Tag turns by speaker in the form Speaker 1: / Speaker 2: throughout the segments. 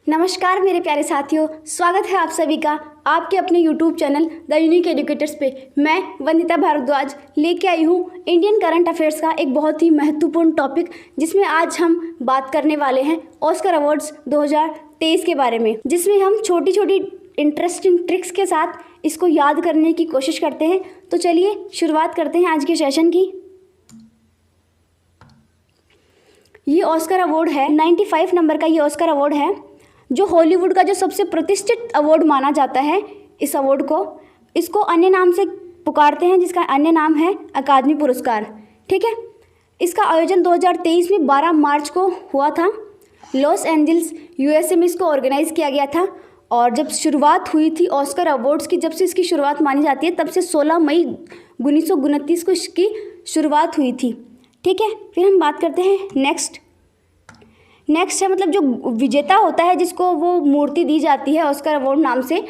Speaker 1: नमस्कार मेरे प्यारे साथियों, स्वागत है आप सभी का आपके अपने YouTube channel the unique educators पे। मैं वंदिता भारद्वाज लेके आई हूँ इंडियन करंट अफेयर्स का एक बहुत ही महत्वपूर्ण टॉपिक, जिसमें आज हम बात करने वाले हैं ऑस्कर अवार्ड्स 2023 के बारे में, जिसमें हम छोटी छोटी इंटरेस्टिंग ट्रिक्स के साथ इसको याद करने की कोशिश करते हैं। तो चलिए शुरुआत करते हैं आज के सेशन की। ये ऑस्कर अवार्ड है 95 नंबर का। ये ऑस्कर अवार्ड है जो हॉलीवुड का जो सबसे प्रतिष्ठित अवार्ड माना जाता है। इस अवार्ड को इसको अन्य नाम से पुकारते हैं, जिसका अन्य नाम है अकादमी पुरस्कार। ठीक है, इसका आयोजन 2023 में 12 मार्च को हुआ था। लॉस एंजल्स यूएसए में इसको ऑर्गेनाइज किया गया था। और जब शुरुआत हुई थी ऑस्कर अवार्ड्स की, जब से इसकी शुरुआत मानी जाती है, तब से 16 मई 1929 को इसकी शुरुआत हुई थी। ठीक है, फिर हम बात करते हैं नेक्स्ट है मतलब जो विजेता होता है, जिसको वो मूर्ति दी जाती है ऑस्कर अवार्ड नाम से,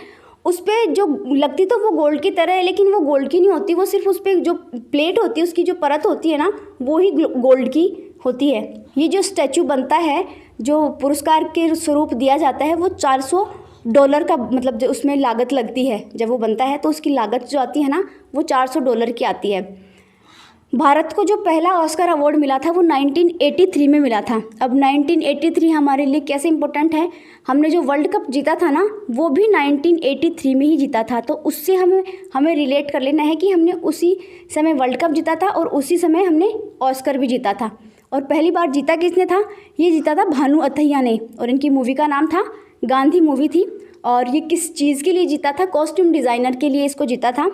Speaker 1: उस पर जो लगती तो वो गोल्ड की तरह है, लेकिन वो गोल्ड की नहीं होती। वो सिर्फ उस पर जो प्लेट होती है, उसकी जो परत होती है ना, वो ही गोल्ड की होती है। ये जो स्टैचू बनता है, जो पुरस्कार के स्वरूप दिया जाता है, वो $400 का मतलब जो उसमें लागत लगती है। जब वो बनता है तो उसकी लागत जो आती है ना, वो $400 की आती है। भारत को जो पहला ऑस्कर अवार्ड मिला था वो 1983 में मिला था। अब 1983 हमारे लिए कैसे इम्पोर्टेंट है, हमने जो वर्ल्ड कप जीता था ना, वो भी 1983 में ही जीता था। तो उससे हमें रिलेट कर लेना है कि हमने उसी समय वर्ल्ड कप जीता था और उसी समय हमने ऑस्कर भी जीता था। और पहली बार जीता किसने था? ये जीता था भानु अथैया ने, और इनकी मूवी का नाम था गांधी मूवी थी। और ये किस चीज़ के लिए जीता था? कॉस्ट्यूम डिज़ाइनर के लिए इसको जीता था।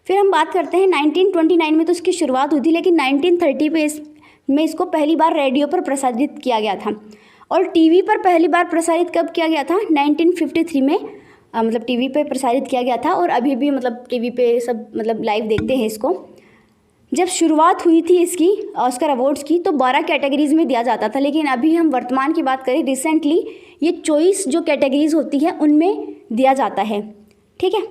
Speaker 1: फिर हम बात करते हैं 1929 में तो इसकी शुरुआत हुई थी, लेकिन 1930 में इसको पहली बार रेडियो पर प्रसारित किया गया था। और टीवी पर पहली बार प्रसारित कब किया गया था? 1953 में मतलब टीवी पे प्रसारित किया गया था। और अभी भी मतलब टीवी पे सब मतलब लाइव देखते हैं इसको। जब शुरुआत हुई थी इसकी ऑस्कर अवार्ड्स की, तो 12 कैटेगरीज़ में दिया जाता था, लेकिन अभी हम वर्तमान की बात करें, रिसेंटली ये चॉइस जो कैटेगरीज़ होती है उनमें दिया जाता है। ठीक है,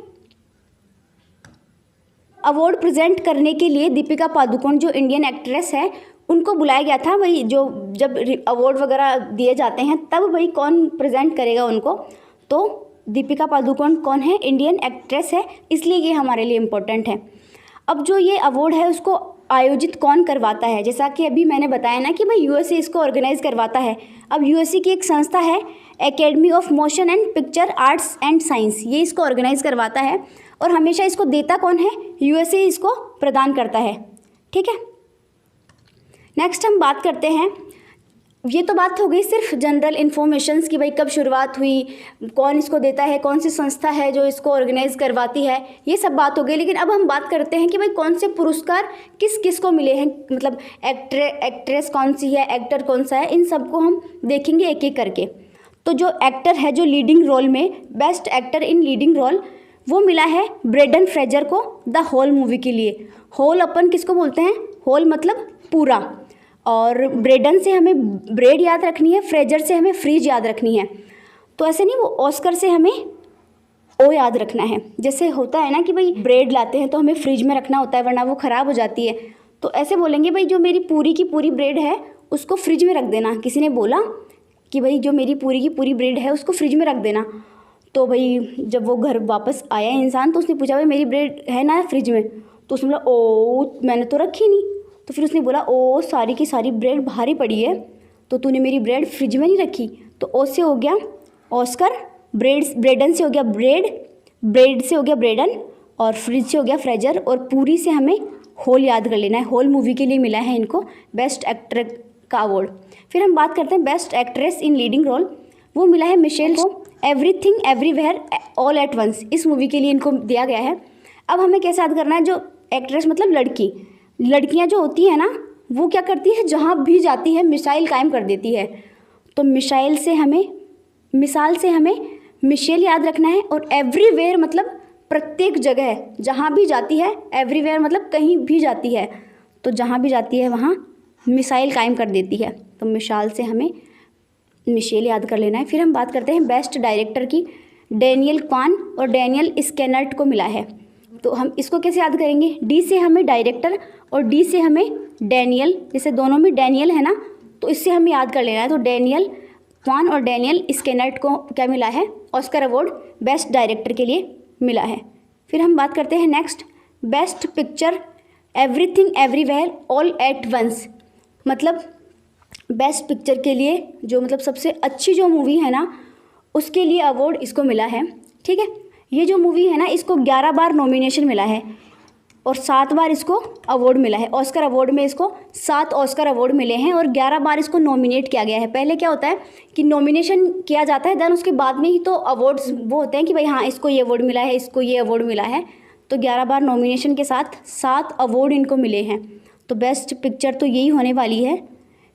Speaker 1: अवार्ड प्रेजेंट करने के लिए दीपिका पादुकोण जो इंडियन एक्ट्रेस है, उनको बुलाया गया था। भाई जो जब अवार्ड वगैरह दिए जाते हैं तब भाई कौन प्रेजेंट करेगा उनको? तो दीपिका पादुकोण कौन है? इंडियन एक्ट्रेस है, इसलिए ये हमारे लिए इम्पोर्टेंट है। अब जो ये अवार्ड है उसको आयोजित कौन करवाता है? जैसा कि अभी मैंने बताया ना कि भाई यूएसए इसको ऑर्गेनाइज करवाता है। अब यूएसए की एक संस्था है academy of motion and picture arts and science, ये इसको ऑर्गेनाइज करवाता है। और हमेशा इसको देता कौन है? यूएसए इसको प्रदान करता है। ठीक है, नेक्स्ट हम बात करते हैं, ये तो बात हो गई सिर्फ जनरल इन्फॉर्मेशंस की, भाई कब शुरुआत हुई, कौन इसको देता है, कौन सी संस्था है जो इसको ऑर्गेनाइज करवाती है, ये सब बात हो गई। लेकिन अब हम बात करते हैं कि भाई कौन से पुरस्कार किस किस को मिले हैं, मतलब एक्ट्रेस कौन सी है, एक्टर कौन सा है, इन सबको हम देखेंगे एक एक करके। तो जो एक्टर है जो लीडिंग रोल में, best actor in leading role, वो मिला है ब्रेंडन फ्रेजर को द होल मूवी के लिए। होल अपन किसको बोलते हैं? होल मतलब पूरा। और ब्रेडन से हमें ब्रेड याद रखनी है, फ्रेजर से हमें फ्रीज याद रखनी है। तो ऐसे नहीं, वो ऑस्कर से हमें ओ याद रखना है। जैसे होता है ना कि भाई ब्रेड लाते हैं तो हमें फ्रिज में रखना होता है, वरना वो ख़राब हो जाती है। तो ऐसे बोलेंगे भाई जो मेरी पूरी की पूरी ब्रेड है उसको फ्रिज में रख देना। किसी ने बोला कि भाई जो मेरी पूरी की पूरी ब्रेड है उसको फ्रिज में रख देना। तो भाई जब वो घर वापस आया इंसान, तो उसने पूछा भाई मेरी ब्रेड है ना फ्रिज में? तो उसने बोला ओ मैंने तो रखी नहीं। तो फिर उसने बोला ओ सारी की सारी ब्रेड भारी पड़ी है, तो तूने मेरी ब्रेड फ्रिज में नहीं रखी। तो ओ से हो गया ऑस्कर, ब्रेडन से हो गया ब्रेड से हो गया ब्रेडन, और फ्रिज से हो गया फ्रेजर, और पूरी से हमें होल याद कर लेना है। होल मूवी के लिए मिला है इनको बेस्ट एक्टर का अवार्ड। फिर हम बात करते हैं best actress in leading role, वो मिला है मिशेल को everything everywhere all at once. इस मूवी के लिए इनको दिया गया है। अब हमें कैसे याद करना है? जो एक्ट्रेस मतलब लड़कियां जो होती है ना, वो क्या करती है, जहाँ भी जाती है मिसाइल कायम कर देती है। तो मिसाल से हमें मिशेल याद रखना है। और एवरीवेयर मतलब प्रत्येक जगह, जहाँ भी जाती है, एवरीवेयर मतलब कहीं भी जाती है, तो जहाँ भी जाती है वहाँ मिसाइल कायम कर देती है। तो मिसाल से हमें मिशेल याद कर लेना है। फिर हम बात करते हैं बेस्ट डायरेक्टर की, डैनियल क्वान और डैनियल स्कैनर्ट को मिला है। तो हम इसको कैसे याद करेंगे? डी से हमें डायरेक्टर और डी से हमें डैनियल, जैसे दोनों में डैनियल है ना, तो इससे हमें याद कर लेना है। तो डैनियल क्वान और डैनियल स्कैनर्ड को क्या मिला है, ऑस्कर अवार्ड बेस्ट डायरेक्टर के लिए मिला है। फिर हम बात करते हैं next, best picture everything everywhere all at once. मतलब बेस्ट पिक्चर के लिए जो मतलब सबसे अच्छी जो मूवी है ना, उसके लिए अवार्ड इसको मिला है। ठीक है, ये जो मूवी है ना, इसको 11 बार नॉमिनेशन मिला है और 7 बार इसको अवार्ड मिला है। ऑस्कर अवार्ड में इसको 7 ऑस्कर अवार्ड मिले हैं और 11 बार इसको नॉमिनेट किया गया है। पहले क्या होता है कि नॉमिनेशन किया जाता है, देन उसके बाद में ही तो अवार्ड्स वो होते हैं कि भाई हाँ इसको ये अवार्ड मिला है, इसको ये अवार्ड मिला है। तो 11 बार नॉमिनेशन के साथ 7 अवार्ड इनको मिले हैं। तो बेस्ट पिक्चर तो यही होने वाली है।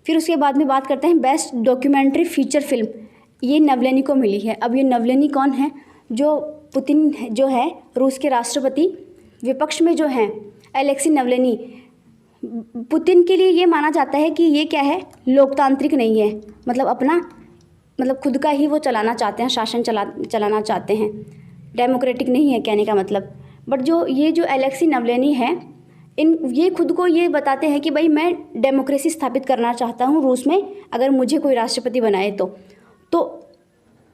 Speaker 1: फिर उसके बाद में बात करते हैं बेस्ट डॉक्यूमेंट्री फीचर फिल्म, ये नवलेनी को मिली है। अब ये नवलेनी कौन है? जो पुतिन जो है रूस के राष्ट्रपति, विपक्ष में जो हैं एलेक्सी नवलेनी, पुतिन के लिए ये माना जाता है कि ये क्या है, लोकतांत्रिक नहीं है। मतलब अपना मतलब खुद का ही वो चलाना चाहते हैं, शासन चलाना चाहते हैं, डेमोक्रेटिक नहीं है कहने का मतलब। बट जो एलेक्सी नवलेनी है, ये खुद को ये बताते हैं कि भाई मैं डेमोक्रेसी स्थापित करना चाहता हूँ रूस में, अगर मुझे कोई राष्ट्रपति बनाए तो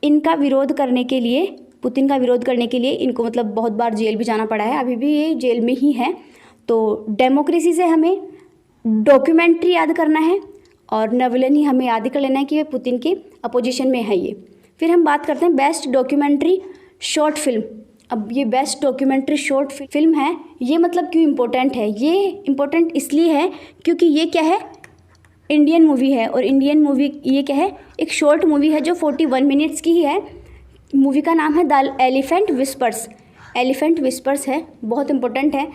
Speaker 1: इनका विरोध करने के लिए, पुतिन का विरोध करने के लिए इनको मतलब बहुत बार जेल भी जाना पड़ा है, अभी भी ये जेल में ही है। तो डेमोक्रेसी से हमें डॉक्यूमेंट्री याद करना है और नवलेनी हमें याद कर लेना है कि वे पुतिन के अपोजिशन में है ये। फिर हम बात करते हैं बेस्ट डॉक्यूमेंट्री शॉर्ट फिल्म। अब ये बेस्ट डॉक्यूमेंट्री शॉर्ट फिल्म है, ये मतलब क्यों इम्पोर्टेंट है? ये इम्पोर्टेंट इसलिए है क्योंकि ये क्या है, इंडियन मूवी है। और इंडियन मूवी ये क्या है, एक शॉर्ट मूवी है जो 41 मिनट्स की ही है। मूवी का नाम है the elephant whispers. Elephant whispers है, बहुत इंपॉर्टेंट है,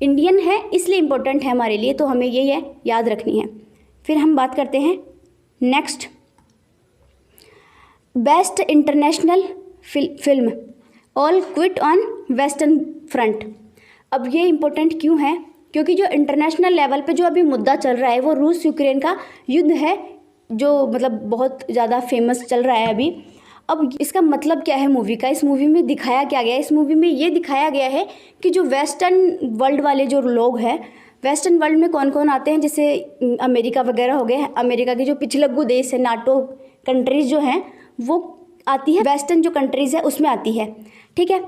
Speaker 1: इंडियन है इसलिए इम्पोर्टेंट है हमारे लिए, तो हमें ये याद रखनी है। फिर हम बात करते हैं next, best international film all quit on western front. अब ये इम्पोर्टेंट क्यों है? क्योंकि जो इंटरनेशनल लेवल पे जो अभी मुद्दा चल रहा है वो रूस यूक्रेन का युद्ध है, जो मतलब बहुत ज़्यादा फेमस चल रहा है अभी। अब इसका मतलब क्या है मूवी का? इस मूवी में दिखाया क्या गया है? इस मूवी में ये दिखाया गया है कि जो वेस्टर्न वर्ल्ड वाले जो लोग हैं, वेस्टर्न वर्ल्ड में कौन कौन आते हैं, जैसे अमेरिका वगैरह हो गए, अमेरिका के जो पिछलग्गू देश है, नाटो कंट्रीज़ जो हैं वो आती है, वेस्टर्न जो कंट्रीज़ है उसमें आती है। ठीक है,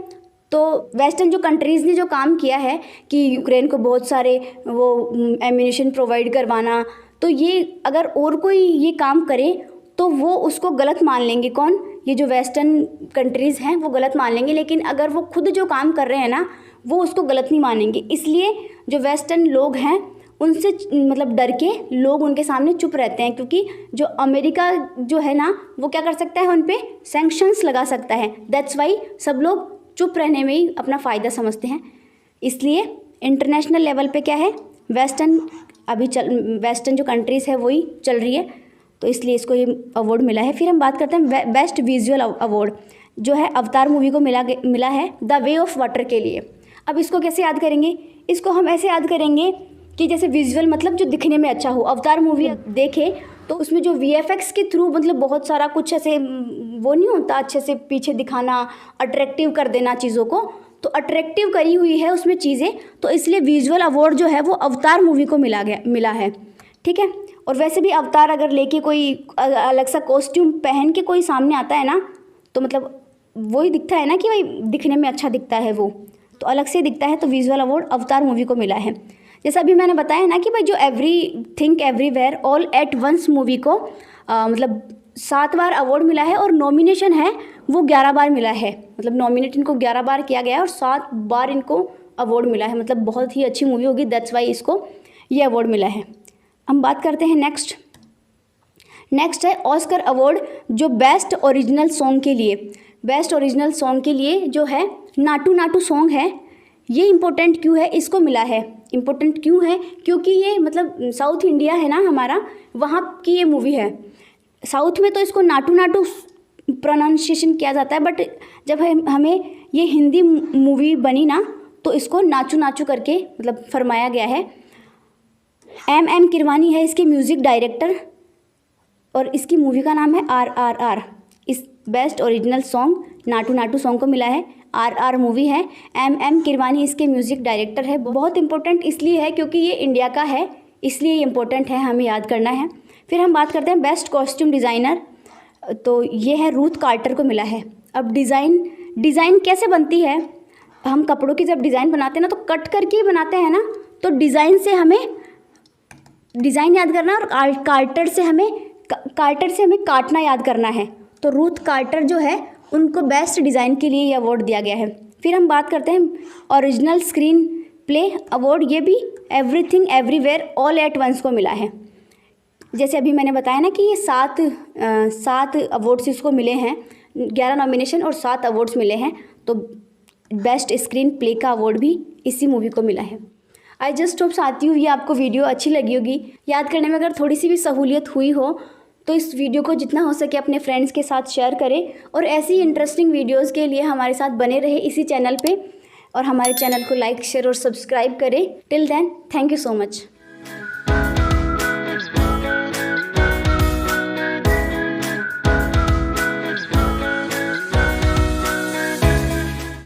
Speaker 1: तो वेस्टर्न जो कंट्रीज़ ने जो काम किया है कि यूक्रेन को बहुत सारे वो एम्यूनिशन प्रोवाइड करवाना, तो ये अगर और कोई ये काम करे तो वो उसको गलत मान लेंगे। कौन? ये जो वेस्टर्न कंट्रीज़ हैं वो गलत मान लेंगे, लेकिन अगर वो खुद जो काम कर रहे हैं ना वो उसको गलत नहीं मानेंगे। इसलिए जो वेस्टर्न लोग हैं उनसे मतलब डर के लोग उनके सामने चुप रहते हैं, क्योंकि जो अमेरिका जो है ना वो क्या कर सकता है, उन पे सैंक्शंस लगा सकता है। दैट्स वाई सब लोग चुप रहने में ही अपना फ़ायदा समझते हैं। इसलिए इंटरनेशनल लेवल पे क्या है, वेस्टर्न वेस्टर्न जो कंट्रीज़ है वही चल रही है, तो इसलिए इसको ये अवार्ड मिला है। फिर हम बात करते हैं बेस्ट विजुअल अवार्ड, जो है अवतार मूवी को मिला है द वे ऑफ वाटर के लिए। अब इसको कैसे याद करेंगे? इसको हम ऐसे याद करेंगे कि जैसे विजुअल मतलब जो दिखने में अच्छा हो। अवतार मूवी देखें तो उसमें जो VFX के थ्रू मतलब बहुत सारा कुछ ऐसे वो नहीं होता, अच्छे से पीछे दिखाना, अट्रैक्टिव कर देना चीज़ों को, तो अट्रैक्टिव करी हुई है उसमें चीज़ें, तो इसलिए विजुअल अवार्ड जो है वो अवतार मूवी को मिला है। ठीक है, और वैसे भी अवतार अगर लेके कोई अलग सा कॉस्ट्यूम पहन के कोई सामने आता है ना, तो मतलब वही दिखता है ना कि भाई दिखने में अच्छा दिखता है, वो तो अलग से दिखता है। तो विजुअल अवार्ड अवतार मूवी को मिला है। जैसा अभी मैंने बताया ना कि भाई जो everything everywhere all at once movie को मतलब 7 बार अवार्ड मिला है और नॉमिनेशन है वो 11 बार मिला है। मतलब नॉमिनेट इनको 11 बार किया गया है और 7 बार इनको अवार्ड मिला है। मतलब बहुत ही अच्छी मूवी होगी, दैट्स वाई इसको ये अवार्ड मिला है। हम बात करते हैं नेक्स्ट है ऑस्कर अवार्ड जो बेस्ट ओरिजिनल सॉन्ग के लिए। बेस्ट ओरिजिनल सॉन्ग के लिए जो है नाटू नाटू सॉन्ग है, ये इम्पोर्टेंट क्यों है, इसको मिला है। इम्पोर्टेंट क्यों है? क्योंकि ये मतलब साउथ इंडिया है ना हमारा, वहाँ की ये मूवी है। साउथ में तो इसको नाटू नाटू प्रोनाउंसिएशन किया जाता है, बट जब हमें ये हिंदी मूवी बनी ना तो इसको नाचू नाचू करके मतलब फरमाया गया है। M किरवानी है इसके म्यूज़िक डायरेक्टर और इसकी मूवी का नाम है RRR। इस best original song Naatu Naatu song को मिला है, RR मूवी है, M किरवानी इसके म्यूज़िक डायरेक्टर है। बहुत इंपॉर्टेंट इसलिए है क्योंकि ये इंडिया का है, इसलिए ये इम्पोर्टेंट है, हमें याद करना है। फिर हम बात करते हैं बेस्ट कॉस्ट्यूम डिज़ाइनर। तो ये है रूथ कार्टर को मिला है। अब डिज़ाइन कैसे बनती है, हम कपड़ों की जब डिज़ाइन बनाते हैं ना तो कट करके ही बनाते हैं ना, तो डिज़ाइन से हमें डिज़ाइन याद करना और कार्टर से हमें काटना याद करना है। तो रूथ कार्टर जो है उनको बेस्ट डिज़ाइन के लिए ये अवार्ड दिया गया है। फिर हम बात करते हैं ओरिजिनल स्क्रीन प्ले अवार्ड, ये भी everything everywhere all at once को मिला है। जैसे अभी मैंने बताया ना कि ये सात अवार्ड्स इसको मिले हैं, 11 नॉमिनेशन और 7 अवार्ड्स मिले हैं। तो बेस्ट स्क्रीन प्ले का अवार्ड भी इसी मूवी को मिला है। आई जस्ट होप साथियों ये आपको वीडियो अच्छी लगी होगी। याद करने में अगर थोड़ी सी भी सहूलियत हुई हो तो इस वीडियो को जितना हो सके अपने फ्रेंड्स के साथ शेयर करें और ऐसी इंटरेस्टिंग वीडियोज़ के लिए हमारे साथ बने रहे इसी चैनल पर, और हमारे चैनल को लाइक शेयर और सब्सक्राइब करें। Till then thank you so much.